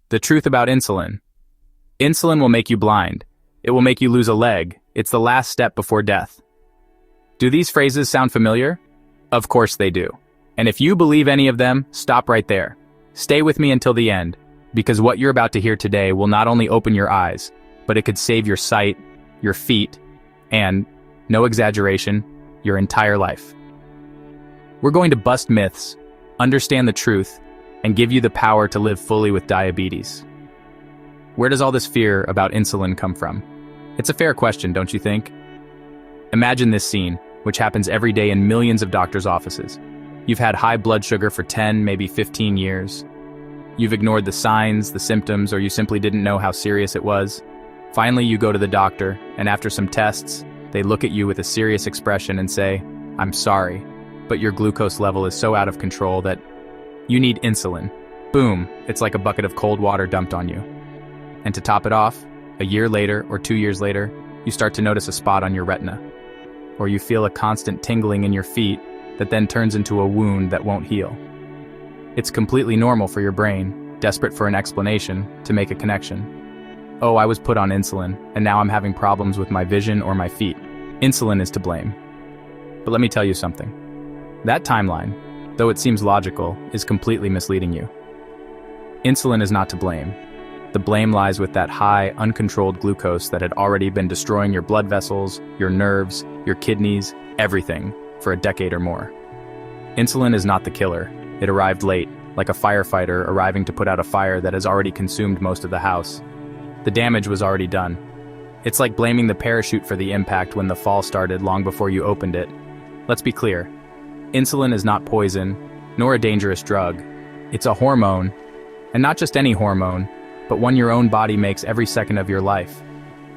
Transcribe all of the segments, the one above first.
The truth about insulin. Insulin will make you blind. It will make you lose a leg. It's the last step before death. Do these phrases sound familiar? Of course they do. And if you believe any of them, stop right there. Stay with me until the end, because what you're about to hear today will not only open your eyes, but it could save your sight, your feet, and, no exaggeration, your entire life. We're going to bust myths, understand the truth, and give you the power to live fully with diabetes. Where does all this fear about insulin come from? It's a fair question, don't you think? Imagine this scene, which happens every day in millions of doctors' offices. You've had high blood sugar for 10, maybe 15 years. You've ignored the signs, the symptoms, or you simply didn't know how serious it was. Finally, you go to the doctor, and after some tests, they look at you with a serious expression and say, "I'm sorry, but your glucose level is so out of control that you need insulin." Boom, it's like a bucket of cold water dumped on you. And to top it off, a year later or 2 years later, you start to notice a spot on your retina. Or you feel a constant tingling in your feet that then turns into a wound that won't heal. It's completely normal for your brain, desperate for an explanation, to make a connection. Oh, I was put on insulin, and now I'm having problems with my vision or my feet. Insulin is to blame. But let me tell you something. That timeline, though it seems logical, is completely misleading you. Insulin is not to blame. The blame lies with that high, uncontrolled glucose that had already been destroying your blood vessels, your nerves, your kidneys, everything, for a decade or more. Insulin is not the killer. It arrived late, like a firefighter arriving to put out a fire that has already consumed most of the house. The damage was already done. It's like blaming the parachute for the impact when the fall started long before you opened it. Let's be clear. Insulin is not poison, nor a dangerous drug. It's a hormone, and not just any hormone, but one your own body makes every second of your life.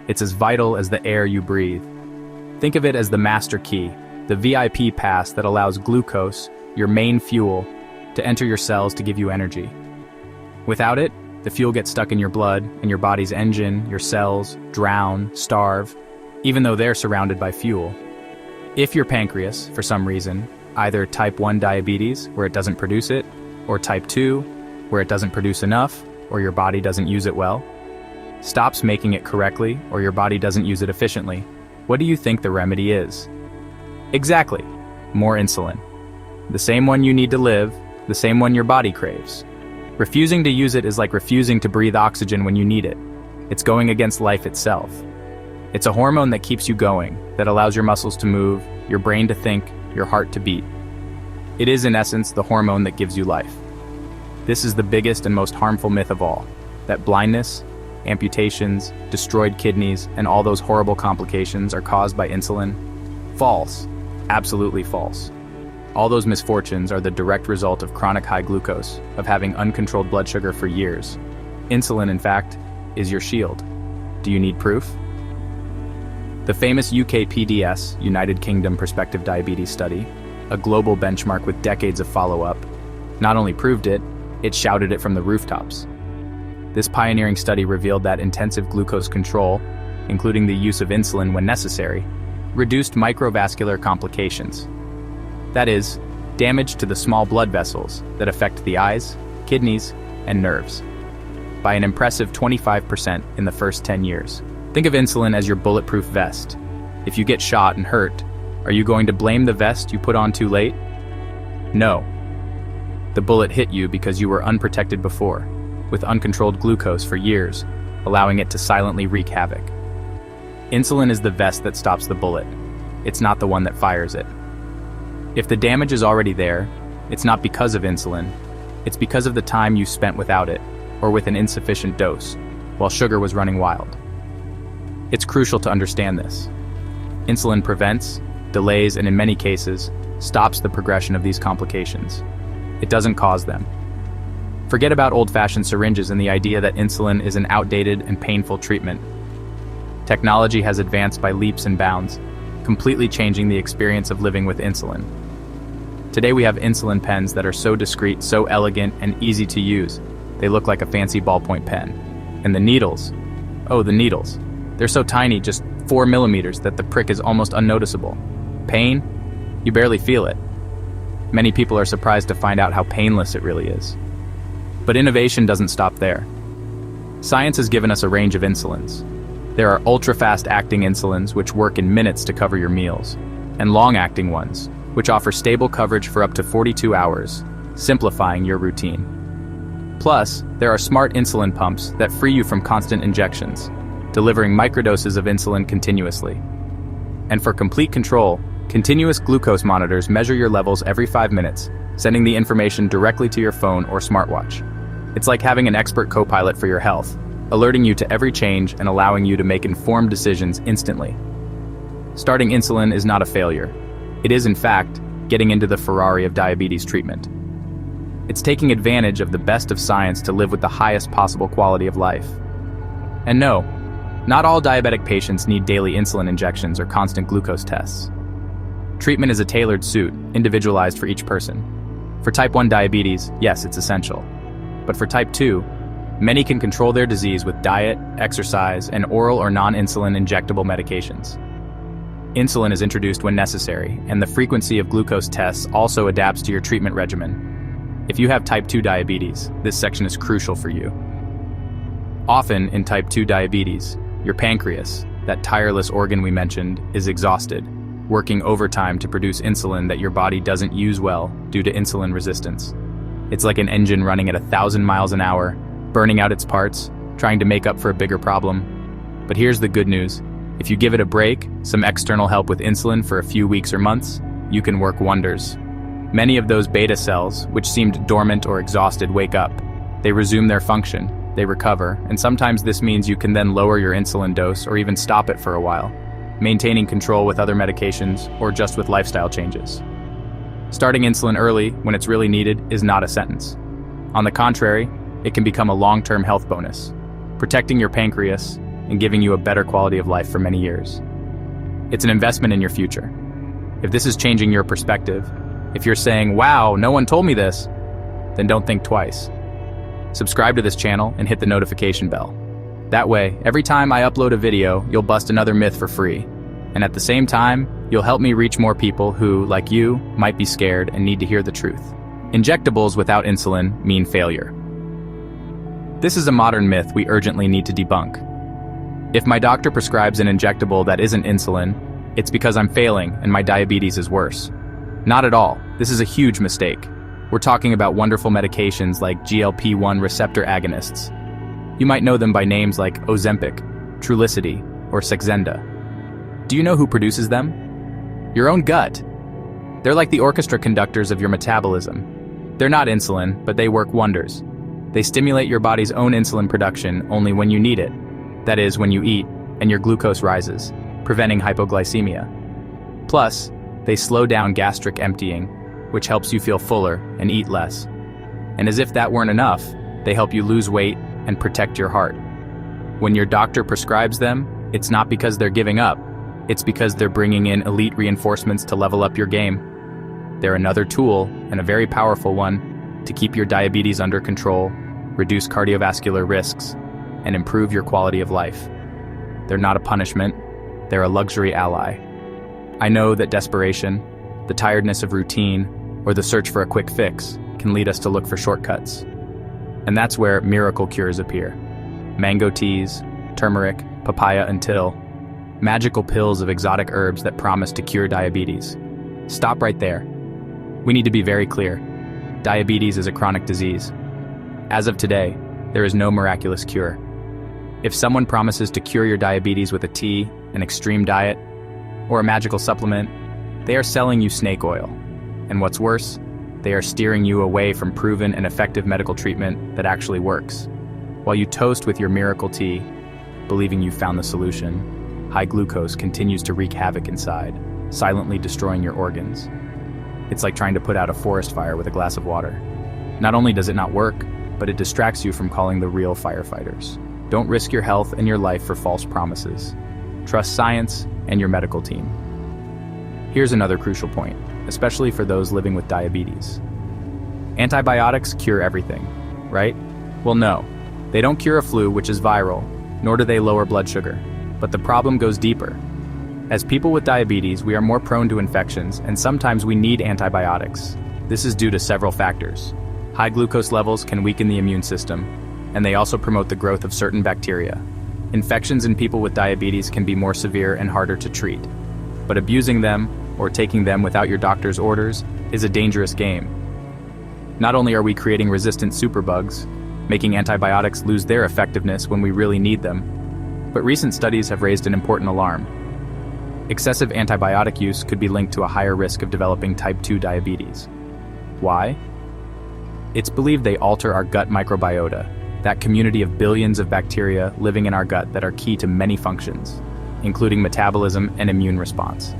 It's as vital as the air you breathe. Think of it as the master key, the VIP pass that allows glucose, your main fuel, to enter your cells to give you energy. Without it, the fuel gets stuck in your blood, and your body's engine, your cells, drown, starve, even though they're surrounded by fuel. If your pancreas, for some reason, either type 1 diabetes, where it doesn't produce it, or type 2, where it doesn't produce enough, or your body doesn't use it well, stops making it correctly, or your body doesn't use it efficiently, what do you think the remedy is? Exactly, more insulin. The same one you need to live, the same one your body craves. Refusing to use it is like refusing to breathe oxygen when you need it. It's going against life itself. It's a hormone that keeps you going, that allows your muscles to move, your brain to think, your heart to beat. It is, in essence, the hormone that gives you life. This is the biggest and most harmful myth of all, that blindness, amputations, destroyed kidneys, and all those horrible complications are caused by insulin. False. Absolutely false. All those misfortunes are the direct result of chronic high glucose, of having uncontrolled blood sugar for years. Insulin, in fact, is your shield. Do you need proof? The famous UKPDS, United Kingdom Prospective Diabetes Study, a global benchmark with decades of follow-up, not only proved it, it shouted it from the rooftops. This pioneering study revealed that intensive glucose control, including the use of insulin when necessary, reduced microvascular complications. That is, damage to the small blood vessels that affect the eyes, kidneys, and nerves, by an impressive 25% in the first 10 years. Think of insulin as your bulletproof vest. If you get shot and hurt, are you going to blame the vest you put on too late? No. The bullet hit you because you were unprotected before, with uncontrolled glucose for years, allowing it to silently wreak havoc. Insulin is the vest that stops the bullet. It's not the one that fires it. If the damage is already there, it's not because of insulin. It's because of the time you spent without it, or with an insufficient dose, while sugar was running wild. It's crucial to understand this. Insulin prevents, delays, and in many cases, stops the progression of these complications. It doesn't cause them. Forget about old-fashioned syringes and the idea that insulin is an outdated and painful treatment. Technology has advanced by leaps and bounds, completely changing the experience of living with insulin. Today we have insulin pens that are so discreet, so elegant, and easy to use. They look like a fancy ballpoint pen. And the needles. Oh, the needles. They're so tiny, just 4 millimeters, that the prick is almost unnoticeable. Pain? You barely feel it. Many people are surprised to find out how painless it really is. But innovation doesn't stop there. Science has given us a range of insulins. There are ultra-fast acting insulins which work in minutes to cover your meals, and long-acting ones, which offer stable coverage for up to 42 hours, simplifying your routine. Plus, there are smart insulin pumps that free you from constant injections, delivering microdoses of insulin continuously. And for complete control, continuous glucose monitors measure your levels every 5 minutes, sending the information directly to your phone or smartwatch. It's like having an expert co-pilot for your health, alerting you to every change and allowing you to make informed decisions instantly. Starting insulin is not a failure. It is, in fact, getting into the Ferrari of diabetes treatment. It's taking advantage of the best of science to live with the highest possible quality of life. And no, not all diabetic patients need daily insulin injections or constant glucose tests. Treatment is a tailored suit, individualized for each person. For type 1 diabetes, yes, it's essential. But for type 2, many can control their disease with diet, exercise, and oral or non-insulin injectable medications. Insulin is introduced when necessary, and the frequency of glucose tests also adapts to your treatment regimen. If you have type 2 diabetes, this section is crucial for you. Often, in type 2 diabetes, your pancreas, that tireless organ we mentioned, is exhausted, working overtime to produce insulin that your body doesn't use well due to insulin resistance. It's like an engine running at 1,000 miles an hour, burning out its parts, trying to make up for a bigger problem. But here's the good news. If you give it a break, some external help with insulin for a few weeks or months, you can work wonders. Many of those beta cells, which seemed dormant or exhausted, wake up. They resume their function, they recover, and sometimes this means you can then lower your insulin dose or even stop it for a while, maintaining control with other medications or just with lifestyle changes. Starting insulin early, when it's really needed, is not a sentence. On the contrary, it can become a long-term health bonus, protecting your pancreas and giving you a better quality of life for many years. It's an investment in your future. If this is changing your perspective, if you're saying, "Wow, no one told me this," then don't think twice. Subscribe to this channel and hit the notification bell. That way, every time I upload a video, you'll bust another myth for free. And at the same time, you'll help me reach more people who, like you, might be scared and need to hear the truth. Injectables without insulin mean failure. This is a modern myth we urgently need to debunk. If my doctor prescribes an injectable that isn't insulin, it's because I'm failing and my diabetes is worse. Not at all. This is a huge mistake. We're talking about wonderful medications like GLP-1 receptor agonists. You might know them by names like Ozempic, Trulicity, or Saxenda. Do you know who produces them? Your own gut. They're like the orchestra conductors of your metabolism. They're not insulin, but they work wonders. They stimulate your body's own insulin production only when you need it. That is, when you eat and your glucose rises, preventing hypoglycemia. Plus, they slow down gastric emptying, which helps you feel fuller and eat less. And as if that weren't enough, they help you lose weight and protect your heart. When your doctor prescribes them, it's not because they're giving up. It's because they're bringing in elite reinforcements to level up your game. They're another tool, and a very powerful one, to keep your diabetes under control, reduce cardiovascular risks, and improve your quality of life. They're not a punishment, they're a luxury ally. I know that desperation, the tiredness of routine, or the search for a quick fix can lead us to look for shortcuts. And that's where miracle cures appear. Mango teas, turmeric, papaya and till, magical pills of exotic herbs that promise to cure diabetes. Stop right there. We need to be very clear. Diabetes is a chronic disease. As of today, there is no miraculous cure. If someone promises to cure your diabetes with a tea, an extreme diet, or a magical supplement, they are selling you snake oil. And what's worse, they are steering you away from proven and effective medical treatment that actually works. While you toast with your miracle tea, believing you've found the solution, high glucose continues to wreak havoc inside, silently destroying your organs. It's like trying to put out a forest fire with a glass of water. Not only does it not work, but it distracts you from calling the real firefighters. Don't risk your health and your life for false promises. Trust science and your medical team. Here's another crucial point, especially for those living with diabetes. Antibiotics cure everything, right? Well, no. They don't cure a flu, which is viral, nor do they lower blood sugar. But the problem goes deeper. As people with diabetes, we are more prone to infections, and sometimes we need antibiotics. This is due to several factors. High glucose levels can weaken the immune system, and they also promote the growth of certain bacteria. Infections in people with diabetes can be more severe and harder to treat, but abusing them or taking them without your doctor's orders is a dangerous game. Not only are we creating resistant superbugs, making antibiotics lose their effectiveness when we really need them, but recent studies have raised an important alarm. Excessive antibiotic use could be linked to a higher risk of developing type 2 diabetes. Why? It's believed they alter our gut microbiota, that community of billions of bacteria living in our gut that are key to many functions, including metabolism and immune response.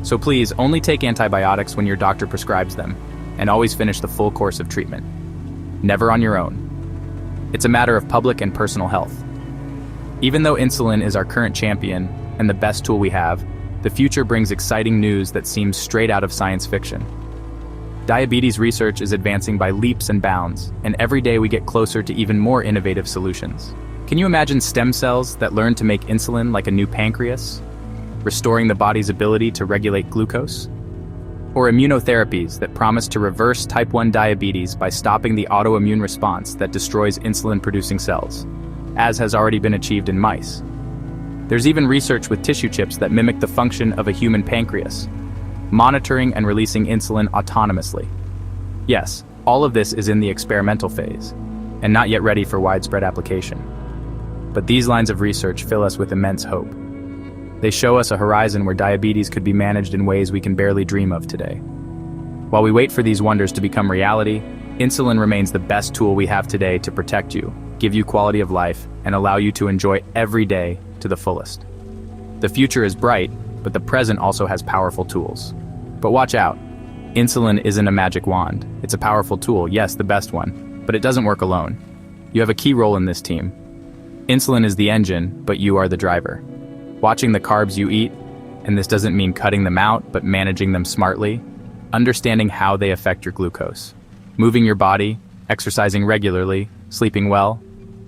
So please, only take antibiotics when your doctor prescribes them, and always finish the full course of treatment. Never on your own. It's a matter of public and personal health. Even though insulin is our current champion and the best tool we have, the future brings exciting news that seems straight out of science fiction. Diabetes research is advancing by leaps and bounds, and every day we get closer to even more innovative solutions. Can you imagine stem cells that learn to make insulin like a new pancreas, restoring the body's ability to regulate glucose? Or immunotherapies that promise to reverse type 1 diabetes by stopping the autoimmune response that destroys insulin-producing cells, as has already been achieved in mice. There's even research with tissue chips that mimic the function of a human pancreas, monitoring and releasing insulin autonomously. Yes, all of this is in the experimental phase, and not yet ready for widespread application. But these lines of research fill us with immense hope. They show us a horizon where diabetes could be managed in ways we can barely dream of today. While we wait for these wonders to become reality, insulin remains the best tool we have today to protect you, give you quality of life, and allow you to enjoy every day to the fullest. The future is bright, but the present also has powerful tools. But watch out. Insulin isn't a magic wand. It's a powerful tool, yes, the best one, but it doesn't work alone. You have a key role in this team. Insulin is the engine, but you are the driver. Watching the carbs you eat, and this doesn't mean cutting them out, but managing them smartly, understanding how they affect your glucose, moving your body, exercising regularly, sleeping well.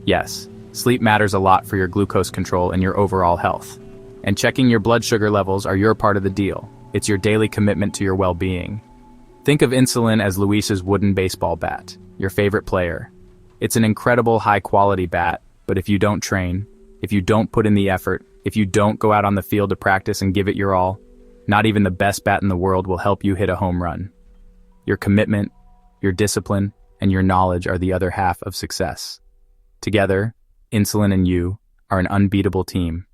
Yes, sleep matters a lot for your glucose control and your overall health. And checking your blood sugar levels are your part of the deal. It's your daily commitment to your well-being. Think of insulin as Luis's wooden baseball bat, your favorite player. It's an incredible high-quality bat, but if you don't train, if you don't put in the effort, if you don't go out on the field to practice and give it your all, not even the best bat in the world will help you hit a home run. Your commitment, your discipline, and your knowledge are the other half of success. Together, insulin and you are an unbeatable team.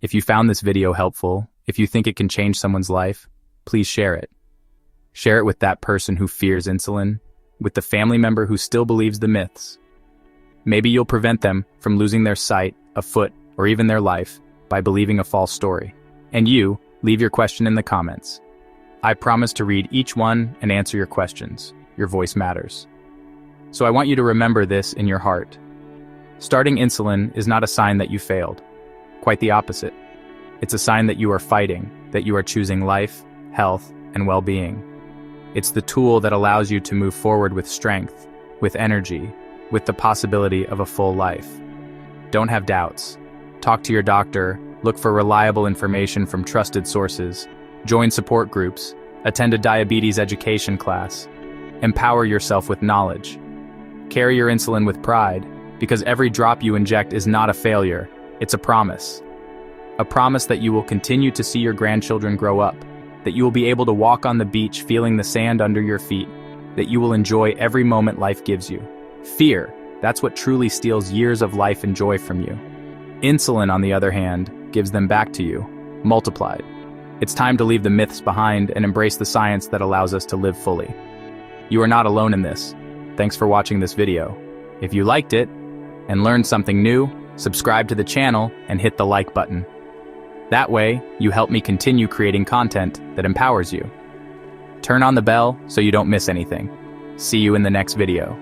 If you found this video helpful, if you think it can change someone's life, please share it. Share it with that person who fears insulin, with the family member who still believes the myths. Maybe you'll prevent them from losing their sight, a foot, or even their life by believing a false story. And you, leave your question in the comments. I promise to read each one and answer your questions. Your voice matters. So I want you to remember this in your heart. Starting insulin is not a sign that you failed. Quite the opposite. It's a sign that you are fighting, that you are choosing life, health, and well-being. It's the tool that allows you to move forward with strength, with energy, with the possibility of a full life. Don't have doubts. Talk to your doctor, look for reliable information from trusted sources, join support groups, attend a diabetes education class, empower yourself with knowledge. Carry your insulin with pride, because every drop you inject is not a failure, it's a promise. A promise that you will continue to see your grandchildren grow up, that you will be able to walk on the beach feeling the sand under your feet, that you will enjoy every moment life gives you. Fear, that's what truly steals years of life and joy from you. Insulin, on the other hand, gives them back to you, multiplied. It's time to leave the myths behind and embrace the science that allows us to live fully. You are not alone in this. Thanks for watching this video. If you liked it and learned something new, subscribe to the channel and hit the like button. That way, you help me continue creating content that empowers you. Turn on the bell so you don't miss anything. See you in the next video.